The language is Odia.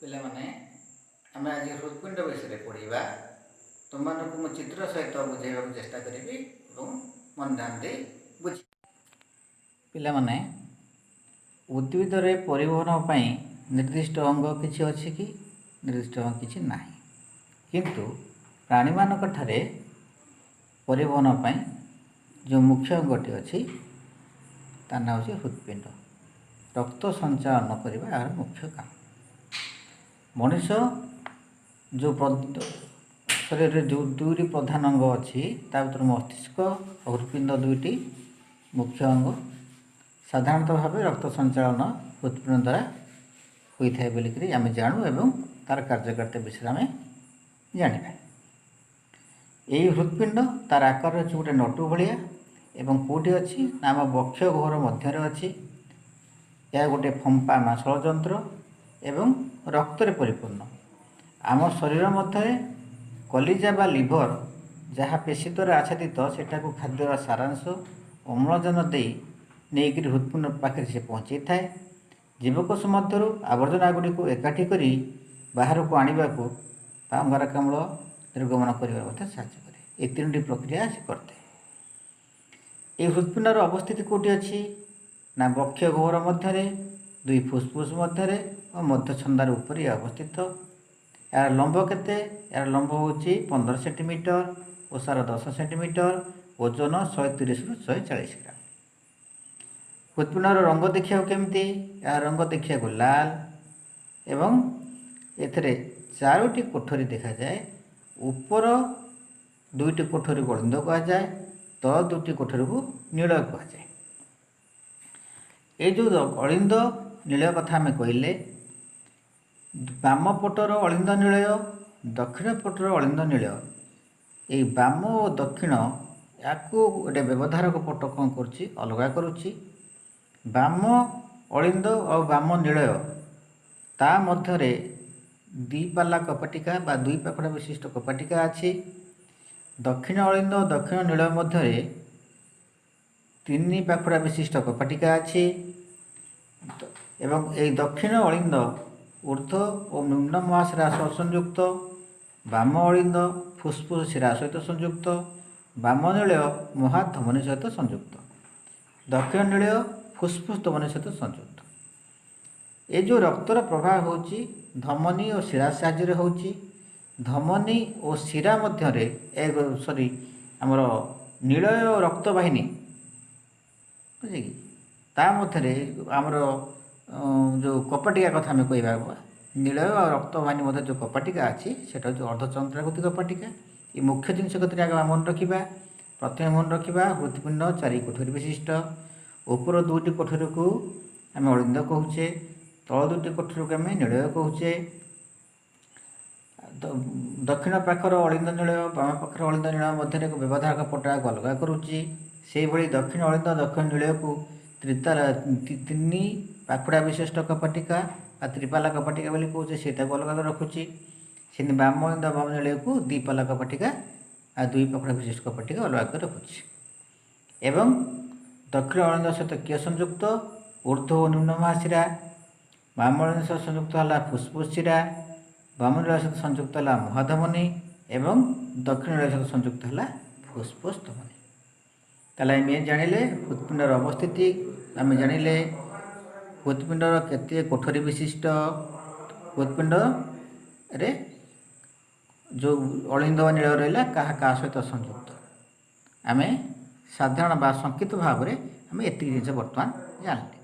ପିଲାମାନେ ଆମେ ଆଜି ହୃତ୍ପିଣ୍ଡ ବିଷୟରେ ପଢ଼ିବା। ତୁମମାନଙ୍କୁ ମୁଁ ଚିତ୍ର ସହିତ ବୁଝାଇବାକୁ ଚେଷ୍ଟା କରିବି ଏବଂ ମନ ଧ୍ୟାନ ଦେଇ ବୁଝି। ପିଲାମାନେ, ଉଦ୍ଭିଦରେ ପରିବହନ ପାଇଁ ନିର୍ଦ୍ଦିଷ୍ଟ ଅଙ୍ଗ କିଛି ଅଛି କି? ନିର୍ଦ୍ଦିଷ୍ଟ ଅଙ୍ଗ କିଛି ନାହିଁ, କିନ୍ତୁ ପ୍ରାଣୀମାନଙ୍କ ଠାରେ ପରିବହନ ପାଇଁ ଯେଉଁ ମୁଖ୍ୟ ଅଙ୍ଗଟି ଅଛି ତା ନାଁ ହେଉଛି ହୃତ୍ପିଣ୍ଡ। ରକ୍ତ ସଞ୍ଚାଳନ କରିବା ଏହାର ମୁଖ୍ୟ କାମ। ମଣିଷ ଯେଉଁ ଶରୀରରେ ଯେଉଁ ଦୁଇଟି ପ୍ରଧାନ ଅଙ୍ଗ ଅଛି ତା ଭିତରୁ ମସ୍ତିଷ୍କ ଓ ହୃତ୍ପିଣ୍ଡ ଦୁଇଟି ମୁଖ୍ୟ ଅଙ୍ଗ। ସାଧାରଣତଃ ଭାବେ ରକ୍ତ ସଞ୍ଚାଳନ ହୃତ୍ପିଣ୍ଡ ଦ୍ୱାରା ହୋଇଥାଏ ବୋଲିକରି ଆମେ ଜାଣୁ ଏବଂ ତା'ର କାର୍ଯ୍ୟକାରିତା ବିଷୟରେ ଆମେ ଜାଣିବା। ଏହି ହୃତ୍ପିଣ୍ଡ ତା'ର ଆକାର ହେଉଛି ଗୋଟେ ନଟୁ ଭଳିଆ ଏବଂ କେଉଁଠି ଅଛି ନା ଆମ ବକ୍ଷ ଗହ୍ୱର ମଧ୍ୟରେ ଅଛି। ଏହା ଗୋଟେ ଫମ୍ପା ମାଂସଳ ଯନ୍ତ୍ର ଏବଂ ରକ୍ତରେ ପରିପୂର୍ଣ୍ଣ। ଆମ ଶରୀର ମଧ୍ୟରେ କଲିଜା ବା ଲିଭର ଯାହା ପେଶୀ ଦ୍ୱାରା ଆଚ୍ଛାଦିତ ସେଠାକୁ ଖାଦ୍ୟର ସାରାଂଶ ଅମ୍ଳଜାନ ନେଇକରି ହୃତ୍ପିଣ୍ଡ ପାଖରେ ସେ ପହଞ୍ଚାଇଥାଏ। ଜୀବକୋଷ ମଧ୍ୟରୁ ଆବର୍ଜନା ଗୁଡ଼ିକୁ ଏକାଠି କରି ବାହାରକୁ ଆଣିବାକୁ ବା ଅଙ୍ଗାରକାମ୍ଳ ନିର୍ଗମନ କରିବାରେ ମଧ୍ୟ ସାହାଯ୍ୟ କରେ। ଏହି ତିନୋଟି ପ୍ରକ୍ରିୟା ସେ କରିଥାଏ। ଏହି ହୃତ୍ପିଣ୍ଡର ଅବସ୍ଥିତି କେଉଁଠି ଅଛି ନା ବକ୍ଷ ଗହ୍ୱର ମଧ୍ୟରେ, ଦୁଇ ଫୁସ୍ଫୁସ୍ ମଧ୍ୟରେ ଓ ମଧ୍ୟଛନ୍ଦାର ଉପରେ ଅବସ୍ଥିତ। ଏହାର ଲମ୍ବ କେତେ? ଏହାର ଲମ୍ବ ହେଉଛି 15 ସେଣ୍ଟିମିଟର, ଓସାର 10 ସେଣ୍ଟିମିଟର, ଓଜନ 130ରୁ 140 ଗ୍ରାମ। ହୃତ୍ପିଣ୍ଡର ରଙ୍ଗ ଦେଖିବାକୁ କେମିତି? ଏହା ରଙ୍ଗ ଦେଖିବାକୁ ଲାଲ ଏବଂ ଏଥିରେ 4ଟି କୋଠରୀ ଦେଖାଯାଏ। ଉପର 2ଟି କୋଠରୀକୁ ଅଳିନ୍ଦ କୁହାଯାଏ, ତଳ 2ଟି କୋଠରୀକୁ ନୀଳ କୁହାଯାଏ। এই ଯେଉଁ ଅଳିନ୍ଦ ନୀଳ କଥା ଆମେ କହିଲେ, ବାମ ପଟର ଅଳିନ୍ଦ ନିଳୟ, ଦକ୍ଷିଣ ପଟର ଅଳିନ୍ଦ ନିଳୟ। ଏହି ବାମ ଓ ଦକ୍ଷିଣ ୟାକୁ ଗୋଟେ ବ୍ୟବଧାରକ ପଟ କ'ଣ କରୁଛି? ଅଲଗା କରୁଛି। ବାମ ଅଳିନ୍ଦ ଆଉ ବାମ ନିଳୟ ତା ମଧ୍ୟରେ ଦିପାଲା କପାଟିକା ବା ଦୁଇ ପାଖୁଡ଼ା ବିଶିଷ୍ଟ କପାଟିକା ଅଛି। ଦକ୍ଷିଣ ଅଳିନ୍ଦ ଓ ଦକ୍ଷିଣ ନିଳୟ ମଧ୍ୟରେ 3 ପାଖୁଡ଼ା ବିଶିଷ୍ଟ କପାଟିକା ଅଛି ଏବଂ ଏହି ଦକ୍ଷିଣ ଅଳିନ୍ଦ ଊର୍ଦ୍ଧ୍ୱ ଓ ନିମ୍ନ ମହାଶିରା ସହ ସଂଯୁକ୍ତ। ବାମ ଅଳିନ୍ଦ ଫୁସ୍ଫୁସ୍ ଶିରା ସହିତ ସଂଯୁକ୍ତ। ବାମ ନିଳୟ ମହାଧମନୀ ସହିତ ସଂଯୁକ୍ତ। ଦକ୍ଷିଣ ନିଳୟ ଫୁସ୍ଫୁସ୍ ଧମନୀ ସହିତ ସଂଯୁକ୍ତ। ଏ ଯେଉଁ ରକ୍ତର ପ୍ରବାହ ହେଉଛି ଧମନୀ ଓ ଶିରା ସାହାଯ୍ୟରେ ହେଉଛି। ଧମନୀ ଓ ଶିରା ମଧ୍ୟରେ ଆମର ନିଳୟ ରକ୍ତବାହିନୀ ବୁଝିକି ତା ମଧ୍ୟରେ ଆମର ଯେଉଁ କପାଟିକା କଥା ଆମେ କହିବା, ନିଳୟ ଆଉ ରକ୍ତବାହିନୀ ମଧ୍ୟରେ ଯେଉଁ କପାଟିକା ଅଛି ସେଇଟା ହେଉଛି ଅର୍ଦ୍ଧଚନ୍ଦ୍ରାକୃତି କପାଟିକା। ଏ ମୁଖ୍ୟ ଜିନିଷ କେତେଟା ଆଗ ମନେ ରଖିବା। ପ୍ରଥମେ ମନେ ରଖିବା ହୃତ୍ପିଣ୍ଡ 4 କୋଠରୀ ବିଶିଷ୍ଟ। ଉପର 2ଟି କୋଠରୀକୁ ଆମେ ଅଳିନ୍ଦ କହୁଛେ, ତଳ 2ଟି କୋଠରୀକୁ ଆମେ ନିଳୟ କହୁଛେ। ଦକ୍ଷିଣ ପାଖର ଅଳିନ୍ଦ ନିଳୟ ବାମ ପାଖର ଅଳିନ୍ଦ ନିଳୟ ମଧ୍ୟରେ ଏକ ବ୍ୟବଧାରକ ପଟକୁ ଅଲଗା କରୁଛି। ସେହିଭଳି ଦକ୍ଷିଣ ଅଳିନ୍ଦ ଦକ୍ଷିଣ ନିଳୟକୁ 3 ପାଖୁଡ଼ା ବିଶିଷ୍ଟ କପାଟିକା ବା ତ୍ରିପାଲା କପାଟିକା ବୋଲି କହୁଛେ, ସେଇଟାକୁ ଅଲଗା ରଖୁଛି। ସେମିତି ବାମ ଅଳିନ୍ଦ ବାମ ନିଳୟକୁ 2 ପାଲା କପାଟିକା ଆଉ 2 ପାଖୁଡ଼ା ବିଶିଷ୍ଟ କପାଟିକା ଅଲଗା କରି ରଖୁଛି। ଏବଂ ଦକ୍ଷିଣ ଅଳିନ୍ଦ ସହିତ କିଏ ସଂଯୁକ୍ତ? ଊର୍ଦ୍ଧ୍ୱ ଓ ନିମ୍ନ ମହାଶିରା। ବାମ ଅଳିନ୍ଦ ସହିତ ସଂଯୁକ୍ତ ହେଲା ଫୁସ୍ଫୁସ୍ ଶିରା। ବାମ ନିଳୟ ସହିତ ସଂଯୁକ୍ତ ହେଲା ମହାଧମନୀ ଏବଂ ଦକ୍ଷିଣ ନିଳୟ ସହିତ ସଂଯୁକ୍ତ ହେଲା ଫୁସ୍ଫୁସ୍ ଧମନୀ। ତାହେଲେ ଆମେ ଜାଣିଲେ ହୃତ୍ପିଣ୍ଡର ଅବସ୍ଥିତି, ଆମେ ଜାଣିଲେ ହୃତ୍ପିଣ୍ଡର କେତେ କୋଠରୀ ବିଶିଷ୍ଟ, ହୃତ୍ପିଣ୍ଡରେ ଯେଉଁ ଅଳିନ୍ଦ ବା ନିଳୟ ରହିଲା କାହା କାହା ସହିତ ସଂଯୁକ୍ତ। ଆମେ ସାଧାରଣ ବା ସଂକ୍ଷିପ୍ତ ଭାବରେ ଆମେ ଏତିକି ଜିନିଷ ବର୍ତ୍ତମାନ ଜାଣିଲେ।